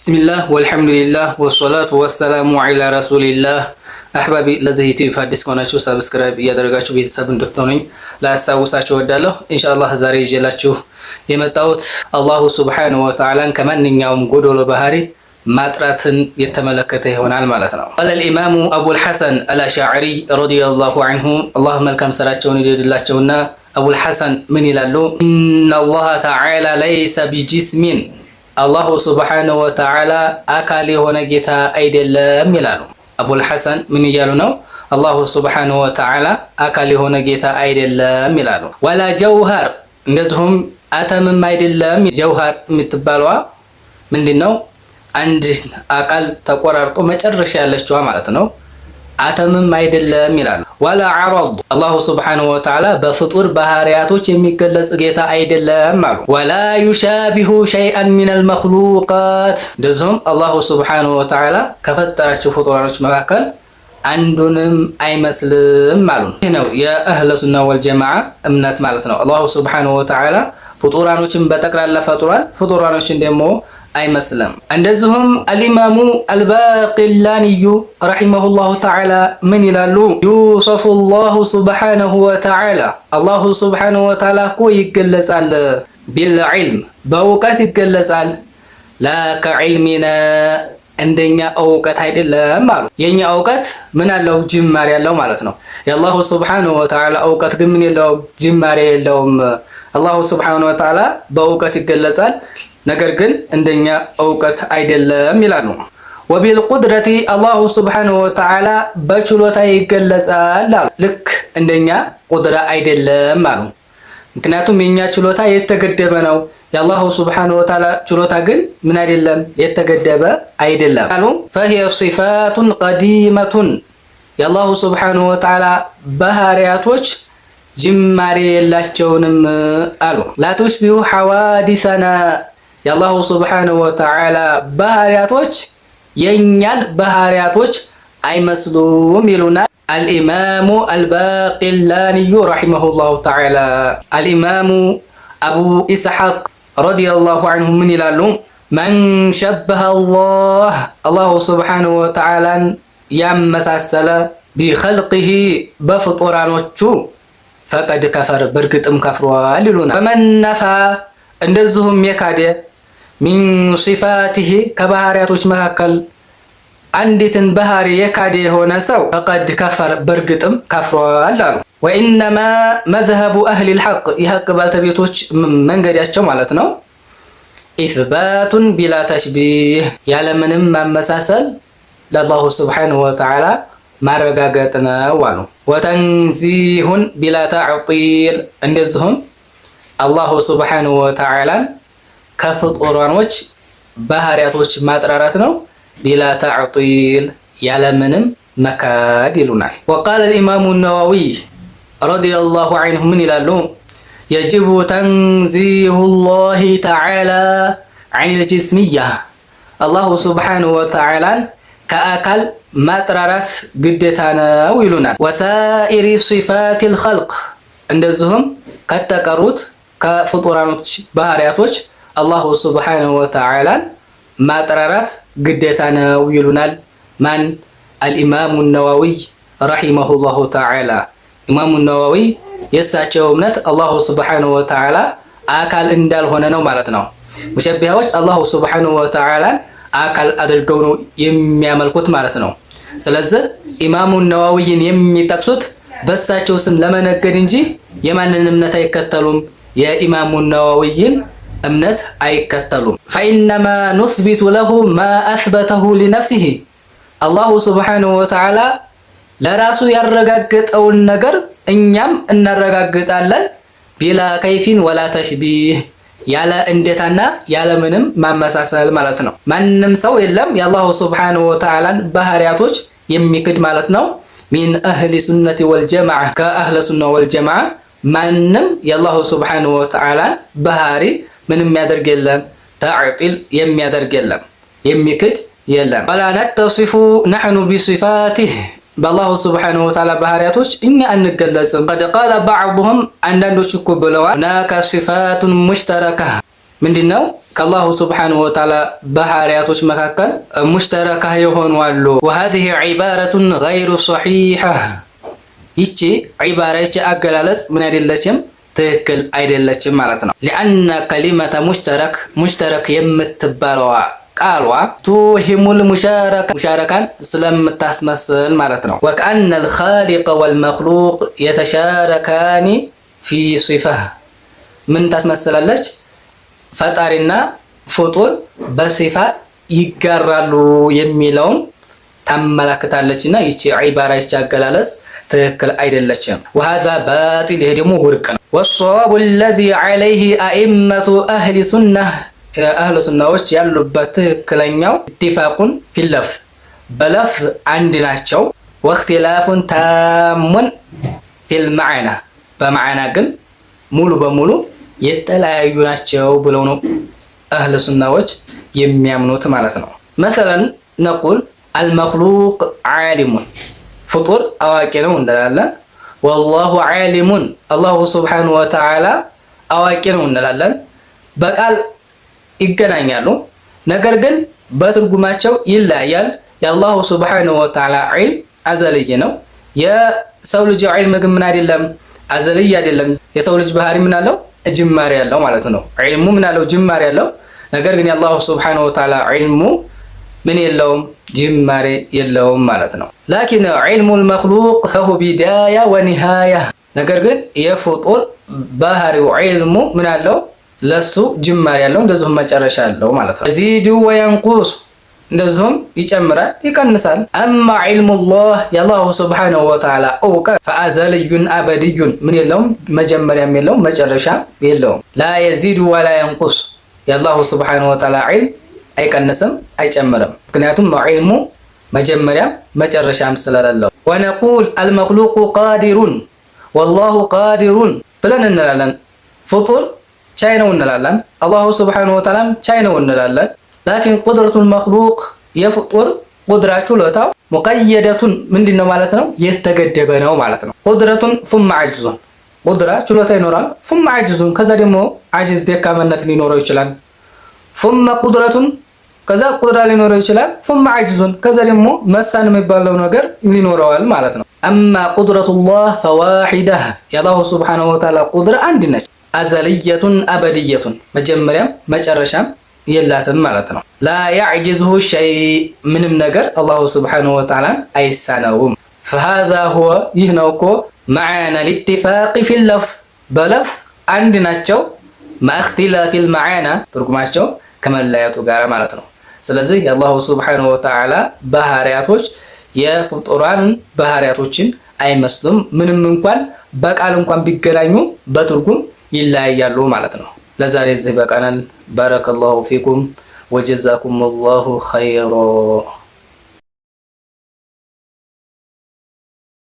ቢስሚላህ ወልሐምዱሊላህ ወሰላቱ ወሰላሙ ዐላ ረሱሊላህ። አህባቢ ለዚህ ዩቲዩብ አዲስ ከሆናችሁ ሰብስክራይብ እያደረጋችሁ ቤተሰብ እንድትሆኑኝ ላስታውሳችሁ እወዳለሁ። ኢንሻአላህ ዛሬ ይዤላችሁ የመጣሁት አላሁ ሱብሓነሁ ወተዓላን ከማንኛውም ጎዶሎ ባህሪ ማጥራትን የተመለከተ ይሆናል ማለት ነው። ቃለል ኢማሙ አቡል ሐሰን አልአሽዓሪ ረዲየላሁ ዐንሁ አላህ መልካም ስራቸውን ይወድላቸውና አቡል ሐሰን ምን ይላሉ? ኢነላህ ተዓላ ለይሰ ቢጂስሚን አላሁ ሱብሓነሁ ወተዓላ አካል የሆነ ጌታ አይደለም ይላሉ። አቡል ሐሰን ምን እያሉ ነው? አላሁ ሱብሓነሁ ወተዓላ አካል የሆነ ጌታ አይደለም ይላሉ። ወላ ጀውሃር እንደዚሁም አተምም አይደለም። ጀውሃር የምትባለዋ ምንድን ነው? አንድ አካል ተቆራርጦ መጨረሻ ያለችዋ ማለት ነው። አተምም አይደለም ይላሉ። ወላ ዐረድ አላሁ ሱብሓነሁ ወተዓላ በፍጡር ባህሪያቶች የሚገለጽ ጌታ አይደለም አሉ። ወላ ዩሻቢሁ ሸይአን ሚነል መኽሉቃት እንደዚሁም አላሁ ሱብሓነሁ ወተዓላ ከፈጠራቸው ፍጡራኖች መካከል አንዱንም አይመስልም አሉ። ይህ ነው የአህለ ሱና ወልጀማዓ እምነት ማለት ነው። አላሁ ሱብሓነሁ ወተዓላ ፍጡራኖችን በጠቅላላ ፈጥሯል፣ ፍጡራኖችን ደግሞ አይመስልም። እንደዚሁም አልኢማሙ አልባቂላኒዩ ረሒመሁላሁ ተዓላ ምን ይላሉ? ዩሰፉ ላሁ ሱብሓነሁ ወተዓላ አላሁ ሱብሓነሁ ወተዓላ እኮ ይገለጻል ቢልዕልም በእውቀት ይገለጻል። ላ ከዕልሚና እንደኛ እውቀት አይደለም አሉ። የኛ እውቀት ምን አለው? ጅማሬ ያለው ማለት ነው። የአላሁ ሱብሓነሁ ወተዓላ እውቀት ግን ምን የለውም? ጅማሬ የለውም። አላሁ ሱብሓነሁ ወተዓላ በእውቀት ይገለጻል፣ ነገር ግን እንደኛ እውቀት አይደለም ይላሉ። ወቢልቁድረቲ አላሁ ሱብሓነሁ ወተዓላ በችሎታ ይገለጻል አሉ። ልክ እንደኛ ቁድራ አይደለም አሉ። ምክንያቱም የኛ ችሎታ የተገደበ ነው። የአላሁ ሱብሓነሁ ወተዓላ ችሎታ ግን ምን አይደለም? የተገደበ አይደለም አሉ። ፈሂየ ሲፋቱን ቀዲመቱን የአላሁ ሱብሓነሁ ወተዓላ ባህሪያቶች ጅማሬ የላቸውንም አሉ። ላቱሽቢሁ ሐዋዲሰና የአላሁ ሱብሓነሁ ወተዓላ ባህሪያቶች የእኛን ባህሪያቶች አይመስሉም ይሉናል አልኢማሙ አልባቂላኒዩ ረሒመሁላሁ ተዓላ። አልኢማሙ አቡ ኢስሐቅ ረዲየላሁ ዐንሁ ምን ይላሉ? መን ሸበሀ አላህ አላሁ ሱብሓነሁ ወተዓላን ያመሳሰለ ቢኸልቂሂ በፍጡራኖቹ ፈቀድ ከፈር በእርግጥም ከፍሯል ይሉናል። ወመን ነፋ እንደዚሁም የካደ ሚን ሲፋቲሂ ከባህሪያቶች መካከል አንዲትን ባህሪ የካደ የሆነ ሰው ፈቀድ ከፈር በእርግጥም ከፍሯል አሉ። ወኢነማ መዝሀቡ አህሊል ሐቅ የሐቅ ባልተቤቶች መንገዳቸው ማለት ነው ኢስባቱን ቢላ ተሽቢህ ያለምንም ማመሳሰል ለአላሁ ሱብሓነሁ ወተዓላ ማረጋገጥ ነው አሉ። ወተንዚሁን ቢላ ተዕጢል እንደዚሁም አላሁ ሱብሓነሁ ወተዓላን ከፍጡራኖች ባህሪያቶች ማጥራራት ነው ቢላ ተዕጢል ያለምንም መካድ ይሉናል። ወቃለ አልኢማሙ ነወዊ ረዲየላሁ ዐንሁ ምን ይላሉ? የጅቡ ተንዚሁ ላሂ ተዓላ ዐኒል ጅስሚያ አላሁ ሱብሓነሁ ወተዓላን ከአካል ማጥራራት ግዴታ ነው ይሉናል። ወሳኢሪ ሲፋቲል ኸልቅ እንደዚሁም ከተቀሩት ከፍጡራኖች ባህሪያቶች አላሁ ሱብሓነሁ ወተዓላን ማጥራራት ግዴታ ነው ይሉናል። ማን? አልኢማሙ ነወዊ ረሒመሁላሁ ተዓላ። ኢማሙ ነወዊ የእሳቸው እምነት አላሁ ሱብሓነሁ ወተዓላ አካል እንዳልሆነ ነው ማለት ነው። ሙሸቢሃዎች አላሁ ሱብሓነሁ ወተዓላን አካል አድርገው ነው የሚያመልኩት ማለት ነው። ስለዚህ ኢማሙ ነወዊን የሚጠቅሱት በእሳቸው ስም ለመነገድ እንጂ የማንን እምነት አይከተሉም? የኢማሙ ነወዊን እምነት አይከተሉም። ፈኢነማ ኑስቢቱ ለሁ ማ አስበተሁ ሊነፍሲሂ አላሁ ሱብሓነሁ ወተዓላ ለራሱ ያረጋገጠውን ነገር እኛም እናረጋግጣለን። ቢላ ከይፊን ወላ ተሽቢህ ያለ እንዴታና ያለ ምንም ማመሳሰል ማለት ነው። ማንም ሰው የለም የአላሁ ሱብሓነሁ ወተዓላን ባህሪያቶች የሚክድ ማለት ነው። ሚን አህሊ ሱነቲ ወልጀማዓ ከአህለ ሱና ወልጀማዓ ማንም የአላሁ ሱብሓነሁ ወተዓላን ባህሪ ምንም የሚያደርግ የለም፣ ተዕጢል የሚያደርግ የለም፣ የሚክድ የለም። ወላ ነተሲፉ ነሕኑ ቢሲፋቲህ በአላሁ ሱብሓነሁ ወተዓላ ባህሪያቶች እኛ አንገለጽም። ቀድ ቃለ ባዕዱሁም አንዳንዶች እኮ ብለዋል ሁናከ ሲፋቱን ሙሽተረካ ምንድነው ከአላሁ ስብሓነሁ ወተዓላ ባህሪያቶች መካከል ሙሽተረካ የሆኑ አሉ። وهذه عبارة غير صحيحة ይቺ ዒባራ ይቺ አገላለጽ ምን አይደለችም ትክክል አይደለችም ማለት ነው። لأن كلمة ሙሽተረክ የምትባለዋ ቃሏ ቱሂሙል ሙሻረካን ስለምታስመስል ማለት ነው። وكأن الخالق والمخلوق يتشاركان في صفة ምን ታስመስላለች? ፈጣሪና ፍጡር በሲፋ ይጋራሉ የሚለውን ታመላክታለችና ይቺ ዒባራ ይቺ አገላለጽ ትክክል አይደለችም። وهذا باطل ይሄ ደግሞ ውድቅ ነው። والصواب الذي عليه أئمة أهل السنة አህሉ ሱናዎች ያሉበት ትክክለኛው ኢትፋቁን ፊለፍ በለፍ አንድ ናቸው። ወእክትላፉን ታሙን ፊል መዕና በመዕና ግን ሙሉ በሙሉ የተለያዩ ናቸው ብለው ነው አህሉ ሱናዎች የሚያምኑት ማለት ነው። መሰለን ነቁል አልመክሉቅ ዓሊሙን ፍጡር አዋቂ ነው እንላለን። ወላሁ ዓሊሙን አላሁ ስብሓነሁ ወተዓላ አዋቂ ነው እንላለን። በቃል ይገናኛሉ፣ ነገር ግን በትርጉማቸው ይለያያል። የአላሁ ስብሓነሁ ወተዓላ ዒልም አዘልይ ነው። የሰው ልጅ ዒልም ግን ምን አይደለም አዘልይ አይደለም። የሰው ልጅ ባህሪ ምን አለው ጅማሬ ያለው ማለት ነው። ዒልሙ ምን አለው ጅማሬ ያለው፣ ነገር ግን የአላሁ ስብሓነሁ ወተዓላ ዒልሙ ምን የለውም ጅማሬ የለውም ማለት ነው። ላኪን ዒልሙል መክሉቅ ለሁ ቢዳያ ወኒሃያ፣ ነገር ግን የፍጡር ባህሪው ዒልሙ ምን አለው ለሱ ጅማሬ ያለው እንደዚሁም መጨረሻ ያለው ማለት ነው። የዚዱ ወየንቁስ እንደዚሁም ይጨምራል ይቀንሳል። አማ ዒልሙላህ የአላሁ ስብሓነሁ ወተዓላ እውቀት ፈአዘልዩን አበድዩን ምን የለውም መጀመሪያም የለውም መጨረሻም የለውም። ላ የዚዱ ወላ የንቁስ የአላሁ ስብሓነሁ ወተዓላ ዒልም አይቀንስም አይጨምርም። ምክንያቱም ዒልሙ መጀመሪያም መጨረሻም ስለሌለው። ወነቁል አልመክሉቁ ቃዲሩን ወላሁ ቃዲሩን ብለን እንላለን። ፍጡር ቻይ ነው እንላለን። አላሁ ስብሓነሁ ወተዓላም ቻይ ነው እንላለን። ላኪን ቁድረቱል መክሉቅ የፍጡር ቁድራ ችሎታው ሙቀየደቱን ምንድነው ማለት ነው የተገደበ ነው ማለት ነው። ቁድረቱን ثم عجزን ቁድራ ችሎታ ይኖራል። ثم عجزን ከዛ ደግሞ አጅዝ ደካማነት ሊኖረው ይችላል። ثم ቁድረቱን ከዛ ቁድራ ሊኖረው ይችላል። ثم عجزን ከዛ ደግሞ መሳን የሚባለው ነገር ሊኖረዋል ማለት ነው። አማ ቁድረቱላህ ፈዋሂዳ የአላሁ ስብሓነሁ ወተዓላ ቁድራ አንድ ነች። አዘልየቱን አበድየቱን መጀመሪያም መጨረሻም የላትም ማለት ነው። ላ ያዕጅዝሁ ሸይ ምንም ነገር አላሁ ስብሓነሁ ወተዓላ አይሳነውም። فهذا هو ይህ ነው እኮ መዓና ልኢትፋቅ ፊለፍ በለፍ አንድ ናቸው። ማእክትላፊ ልመዓና ትርጉማቸው ከመለያቱ ጋር ማለት ነው። ስለዚህ የአላሁ ስብሓነሁ ወተዓላ ባህሪያቶች የፍጡራን ባህሪያቶችን አይመስሉም። ምንም እንኳን በቃል እንኳን ቢገናኙ በትርጉም ይለያያሉ ማለት ነው። ለዛሬ እዚህ በቃናል። ባረከላሁ ፊኩም ወጀዛኩም ላሁ ኸይሮ